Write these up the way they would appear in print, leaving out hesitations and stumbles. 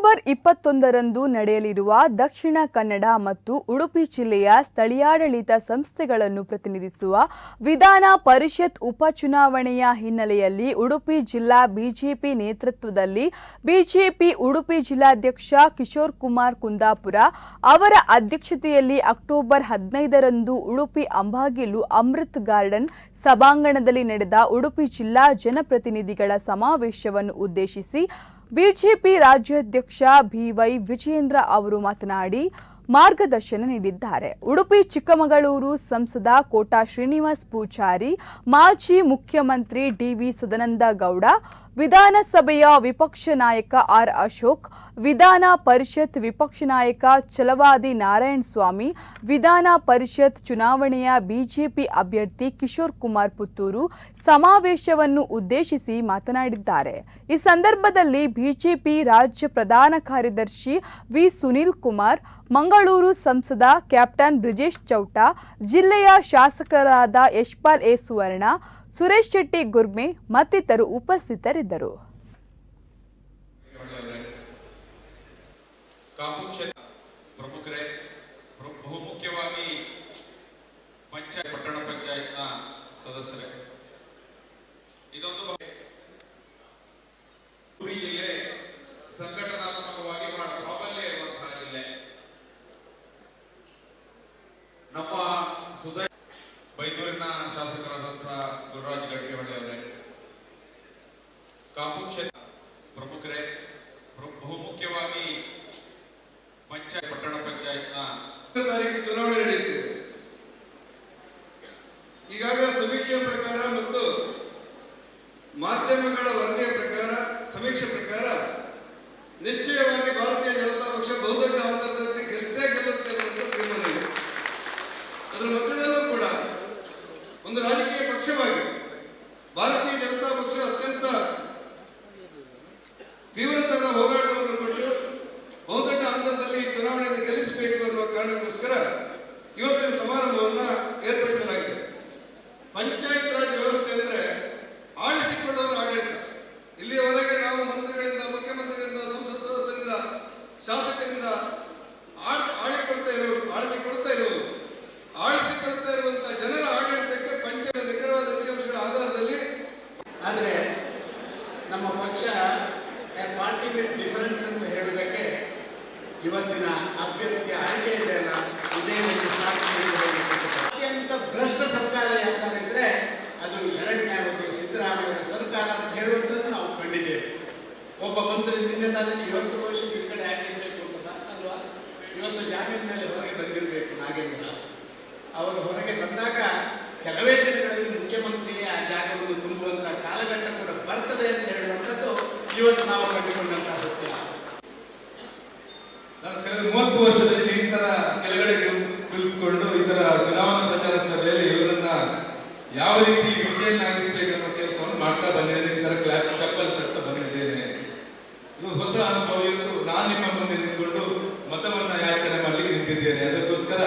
October 21ರಂದು ನಡೆಯಲಿರುವ ದಕ್ಷಿಣ ಕನ್ನಡ ಮತ್ತು ಉಡುಪಿ ಜಿಲ್ಲೆಯ ಸ್ಥಳೀಯಾಡಳಿತ ಸಂಸ್ಥೆಗಳನ್ನು ಪ್ರತಿನಿಧಿಸುವ ವಿಧಾನ ಪರಿಷತ್ ಉಪಚುನಾವಣೆಯ ಹಿನ್ನೆಲೆಯಲ್ಲಿ ಉಡುಪಿ ಜಿಲ್ಲಾ ಬಿಜೆಪಿ ನೇತೃತ್ವದಲ್ಲಿ ಬಿಜೆಪಿ ಉಡುಪಿ ಜಿಲ್ಲಾಧ್ಯಕ್ಷ ಕಿಶೋರ್ ಕುಮಾರ್ ಕುಂದಾಪುರ ಅವರ ಅಧ್ಯಕ್ಷತೆಯಲ್ಲಿ ಅಕ್ಟೋಬರ್ 15ರಂದು ಉಡುಪಿ ಅಂಬಾಗಿಲು ಅಮೃತ್ ಗಾರ್ಡನ್ ಸಭಾಂಗಣದಲ್ಲಿ ನಡೆದ ಉಡುಪಿ ಜಿಲ್ಲಾ ಜನಪ್ರತಿನಿಧಿಗಳ ಸಮಾವೇಶವನ್ನು ಉದ್ದೇಶಿಸಿ ಬಿಜೆಪಿ ರಾಜ್ಯಾಧ್ಯಕ್ಷ ಬಿವೈ ವಿಜಯೇಂದ್ರ ಅವರು ಮಾತನಾಡಿ ಮಾರ್ಗದರ್ಶನ ನೀಡಿದ್ದಾರೆ. ಉಡುಪಿ ಚಿಕ್ಕಮಗಳೂರು ಸಂಸದ ಕೋಟಾ ಶ್ರೀನಿವಾಸ್ ಪೂಜಾರಿ, ಮಾಜಿ ಮುಖ್ಯಮಂತ್ರಿ ಡಿವಿ ಸದಾನಂದ ಗೌಡ, ವಿಧಾನಸಭೆಯ ವಿಪಕ್ಷ ನಾಯಕ ಆರ್ ಅಶೋಕ್, ವಿಧಾನ ಪರಿಷತ್ ವಿಪಕ್ಷ ನಾಯಕ ಛಲವಾದಿ ನಾರಾಯಣಸ್ವಾಮಿ, ವಿಧಾನ ಪರಿಷತ್ ಚುನಾವಣೆಯ ಬಿಜೆಪಿ ಅಭ್ಯರ್ಥಿ ಕಿಶೋರ್ ಕುಮಾರ್ ಪುತ್ತೂರು ಸಮಾವೇಶವನ್ನು ಉದ್ದೇಶಿಸಿ ಮಾತನಾಡಿದ್ದಾರೆ. ಈ ಸಂದರ್ಭದಲ್ಲಿ ಬಿಜೆಪಿ ರಾಜ್ಯ ಪ್ರಧಾನ ಕಾರ್ಯದರ್ಶಿ ವಿ ಸುನೀಲ್ ಕುಮಾರ್, ಮಂಗಳೂರು ಸಂಸದ ಕ್ಯಾಪ್ಟನ್ ಬ್ರಿಜೇಶ್ ಚೌಟ, ಜಿಲ್ಲೆಯ ಶಾಸಕರಾದ ಯಶ್ಪಾಲ್ ಎ ಸುವರ್ಣ, ಸುರೇಶ್ ಶೆಟ್ಟಿ ಗುರ್ಮೆ ಮತ್ತಿತರರು ಉಪಸ್ಥಿತರಿದ್ದರು. ಪ್ರಮುಖರೇ, ಬಹುಮುಖ್ಯವಾಗಿ ಪಟ್ಟಣ ಪಂಚಾಯತ್ನ ಸದಸ್ಯರೇ, ಇದೊಂದು ಜಿಲ್ಲೆ ಸಂಘಟನಾತ್ಮಕವಾಗಿ ಬಹಳ ಪ್ರಾಬಲ್ಯ ಇರುವಂತಹ ಜಿಲ್ಲೆ. ನಮ್ಮ ಬೈದೂರಿನ ಶಾಸಕರಾದಂತಹ ಗುರುರಾಜ್ ಗಟ್ಟಿಹೊಳಿ ಅವರೇ, ಕಾಪು ಕ್ಷೇತ್ರ ಪ್ರಮುಖರೇ, ಬಹುಮುಖ್ಯವಾಗಿ ಪಟ್ಟಣ ಪಂಚಾಯತ್ನ ತಾರೀಕು ಚುನಾವಣೆ ನಡೆಯುತ್ತಿದೆ. ಈಗಾಗಲೇ ಸಮೀಕ್ಷೆ ಪ್ರಕಾರ ಮತ್ತು ಮಾಧ್ಯಮಗಳ ವರದಿಯ ಪ್ರಕಾರ, ಸಮೀಕ್ಷೆ ಪ್ರಕಾರ ನಿಶ್ಚಯವಾಗಿ ಭಾರತೀಯ ಜನತಾ ಪಕ್ಷ ಬಹುದೊಡ್ಡ ಅಂತರದಲ್ಲಿ ಗೆಲ್ಲುತ್ತೆ ಅನ್ನುವಂಥ ತೀರ್ಮಾನ ಇದೆ. ಅದರ ಮಧ್ಯದಲ್ಲೂ ಕೂಡ ಒಂದು ರಾಜಕೀಯ ಪಕ್ಷವಾಗಿ ಭಾರತೀಯ ಜನತಾ ಪಕ್ಷ ಅತ್ಯಂತ ತೀವ್ರತರದ ಹೋರಾಟವನ್ನು ಕೊಟ್ಟು ಬಹುದೊಡ್ಡ ಅಂತರದಲ್ಲಿ ಚುನಾವಣೆಯನ್ನು ಗೆಲ್ಲಿಸಬೇಕು ಅನ್ನುವ ಕಾರಣಕ್ಕೋಸ್ಕರ ಇವತ್ತಿನ ಸಮಾರಂಭವನ್ನು ಏರ್ಪಡಿಸಲಾಗಿದೆ. ಪಂಚಾಯತ್ ರಾಜ್ ವ್ಯವಸ್ಥೆ ಅಂದರೆ ಆಳಿಸಿಕೊಳ್ಳುವ ಆಡಳಿತ. ಇಲ್ಲಿಯವರೆಗೆ ನಾವು ಮಂತ್ರಿಗಳಿಂದ, ಮುಖ್ಯಮಂತ್ರಿಗಳಿಂದ, ಸಂಸತ್ ಸದಸ್ಯರಿಂದ, ಶಾಸಕರಿಂದ ಆಳಿಸಿಕೊಳ್ತಾ ಇರುವಂತಹ ಜನರ ಆಡಳಿತಕ್ಕೆ ಪಂಚಾಯತ್ ನಿಖರವಾದ ಅಂಕಿಅಂಶಗಳ ಆಧಾರದಲ್ಲಿ. ಆದರೆ ನಮ್ಮ ಪಕ್ಷ ಪಾರ್ಟಿ ವಿತ್ ಡಿಫರೆನ್ಸ್ ಅಂತ ಹೇಳುವುದಕ್ಕೆ ಇವತ್ತಿನ ಅಭ್ಯರ್ಥಿಯ ಆಯ್ಕೆ ಇದೆಯಲ್ಲ, ಇದೇ ಅತ್ಯಂತ ಭ್ರಷ್ಟ ಸರ್ಕಾರ ಯಾಕಂದ್ರೆ ಅದು ಎರಡನೇ ಅವಧಿ ಸಿದ್ದರಾಮಯ್ಯ ಸರ್ಕಾರ ಅಂತ ಹೇಳುವಂಥದ್ದು ನಾವು ಕಂಡಿದ್ದೇವೆ. ಒಬ್ಬ ಮಂತ್ರಿ ನಿನ್ನೆದಾದ್ರೆ 20 ವರ್ಷಕ್ಕೆ ಈ ಕಡೆ ಆಗಿರ್ಬೇಕು ಅಂತ ಅಲ್ವಾ, ಇವತ್ತು ಜಾಮೀನ್ ಮೇಲೆ ಹೊರಗೆ ಬಂದಿರಬೇಕು ನಾಗೇಂದ್ರ. ಅವರು ಹೊರಗೆ ಬಂದಾಗ ಕೆಲವೇ ದಿನಗಳಲ್ಲಿ ಮುಖ್ಯಮಂತ್ರಿಯೇ ಆ ಜಾಗವನ್ನು ತುಂಬುವಂತ ಕಾಲಘಟ್ಟ ಕೂಡ ಬರ್ತದೆ ಅಂತ ಹೇಳುವಂಥದ್ದು ಇವತ್ತು ನಾವು ಕಂಡುಕೊಂಡಂತಹ ಸತ್ಯ. ನಾನು ಕಳೆದ 30 ವರ್ಷದಲ್ಲಿ ಈ ತರ ಕೆಳಗಡೆ ಕುಳಿತುಕೊಂಡು ಈ ತರ ಚುನಾವಣಾ ಪ್ರಚಾರ ಸಭೆಯಲ್ಲಿ ಎಲ್ಲರನ್ನ ಯಾವ ರೀತಿ ವಿಜಯನ್ನಾಗಿಸಬೇಕನ್ನೋ ಕೆಲಸವನ್ನು ಮಾಡ್ತಾ ಬಂದಿದ್ದೇನೆ. ಈ ತರ ಚಪ್ಪಲ್ ತಟ್ಟ ಬಂದಿದ್ದೇನೆ. ಇದು ಹೊಸ ಅನುಭವ. ಇವತ್ತು ನಾನು ನಿಮ್ಮ ಮುಂದೆ ನಿಂತ್ಕೊಂಡು ಮತವನ್ನ ಯಾಚನೆ ಮಾಡ್ಲಿಕ್ಕೆ ನಿಂತಿದ್ದೇನೆ. ಅದಕ್ಕೋಸ್ಕರ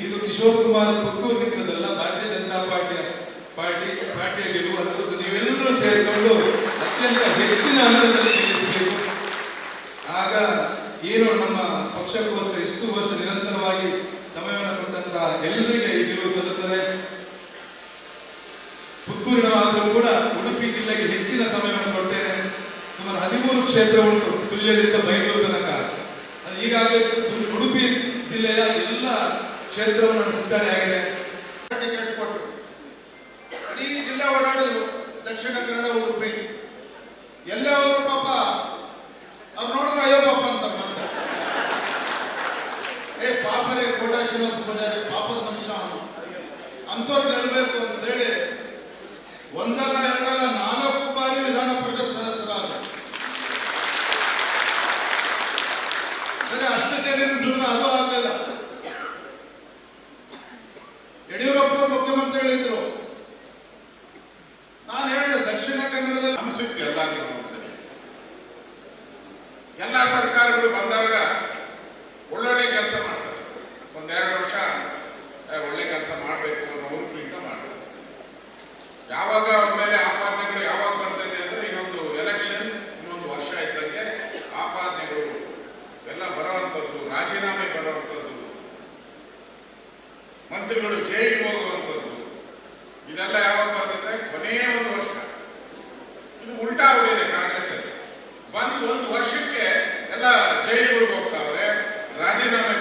ಇದು ಕಿಶೋರ್ ಕುಮಾರ್ ಪುತ್ತೂರು ನಿಂತದಲ್ಲ, ಭಾರತೀಯ ಜನತಾ ಪಾರ್ಟಿಯ ಗೆಲುವು. ಅದಕ್ಕೋಸ್ಕರ ನೀವೆಲ್ಲರೂ ಸೇರಿಕೊಂಡು ಅತ್ಯಂತ ಹೆಚ್ಚಿನ ಅಂತರದಲ್ಲಿ ಗೆಲ್ಲಿಸಬೇಕು. ಆಗ ಏನು ನಮ್ಮ ಪಕ್ಷಕ್ಕೋಸ್ಕರ ಇಷ್ಟು ವರ್ಷ ನಿರಂತರವಾಗಿ ಸಮಯವನ್ನು ಕೊಟ್ಟಂತಹ ಎಲ್ಲರಿಗೆ ಈ ಗೆಲುವು ಸಲ್ಲುತ್ತದೆ. ಪುತ್ತೂರಿನವಾದರೂ ಕೂಡ ಉಡುಪಿ ಜಿಲ್ಲೆಗೆ ಹೆಚ್ಚಿನ ಸಮಯವನ್ನು ಕೊಡ್ತೇನೆ. ಸುಮಾರು 13 ಕ್ಷೇತ್ರ ಉಂಟು, ಸುಳ್ಯದಿಂದ ಬೈದೂರು ತನಕ. ಅದು ಈಗಾಗಲೇ ಉಡುಪಿ ಜಿಲ್ಲೆಯ ಎಲ್ಲ ಕ್ಷೇತ್ರವನ್ನು ಸುತ್ತಾಡಿ ಆಗಿದೆ. ಇಡೀ ಜಿಲ್ಲಾ ಓಡಾಡಿದ್ರು, ದಕ್ಷಿಣ ಕನ್ನಡ, ಉಡುಪಿ ಎಲ್ಲವರು ಪಾಪ ಅವ್ರು ನೋಡಿದ್ರೆ ಅಯ್ಯೋ ಪಾಪ ಅಂತ ಮಾಡ್ತಾರೆ. ಪಾಪರೇ ಕೋಟಾ ಶ್ರೀನಿವಾಸ ಪೂಜಾರಿ ಪಾಪದ ಮನುಷ್ಯ ಅವನು, ಅಂಥವ್ರು ಗೆಲ್ಲಬೇಕು ಅಂತೇಳಿ ಒಂದಲ್ಲ ಎರಡಲ್ಲ 4 ಬಾರಿ ವಿಧಾನ ಪರಿಷತ್ ಸದಸ್ಯರಾದ. ಸರಿ, ಅಷ್ಟಕ್ಕೆ ನಿಲ್ಲಿಸಿದ್ರೆ ಅದು ಆಗಲಿಲ್ಲ. ಯಡಿಯೂರಪ್ಪ ಮುಖ್ಯಮಂತ್ರಿಗಳಿದ್ರು. ನಾನು ಹೇಳಿದೆ ದಕ್ಷಿಣ ಕನ್ನಡದಲ್ಲಿ ಅನ್ಸುತ್ತೆ ಎಲ್ಲಾದ್ರೂ ಒಂದ್ಸರಿ ಎಲ್ಲ ಸರ್ಕಾರಗಳು ಬಂದಾಗ ಒಳ್ಳೊಳ್ಳೆ ಕೆಲಸ ಮಾಡ್ತಾರೆ. 1-2 ವರ್ಷ ಒಳ್ಳೆ ಕೆಲಸ ಮಾಡಬೇಕು ಅನ್ನೋ ಹುರುಪಿನಿಂದ ಮಾಡ್ತಾರೆ. ಯಾವಾಗ ಅವ್ರ ಮೇಲೆ ಆಪಾದನೆಗಳು ಯಾವಾಗ ಬರ್ತದೆ ಅಂದ್ರೆ ಇನ್ನೊಂದು ಎಲೆಕ್ಷನ್, ಇನ್ನೊಂದು ವರ್ಷ ಇದ್ದಂಗೆ ಆಪಾದನೆಗಳು ಮಂತ್ರಿಗಳು ಜೈಲಿಗೆ ಹೋಗುವಂಥದ್ದು, ಇದೆಲ್ಲ ಯಾವಾಗ ಬರ್ತಿದೆ? ಕೊನೆಯ ಒಂದು ವರ್ಷ. ಇದು ಉಲ್ಟಾ ಹೋಗಿದೆ ಕಾಂಗ್ರೆಸ್ ಅಲ್ಲಿ. ಬಂದು ಒಂದು ವರ್ಷಕ್ಕೆ ಎಲ್ಲ ಜೈಲುಗಳಿಗೆ ಹೋಗ್ತಾವ್ರೆ, ರಾಜೀನಾಮೆ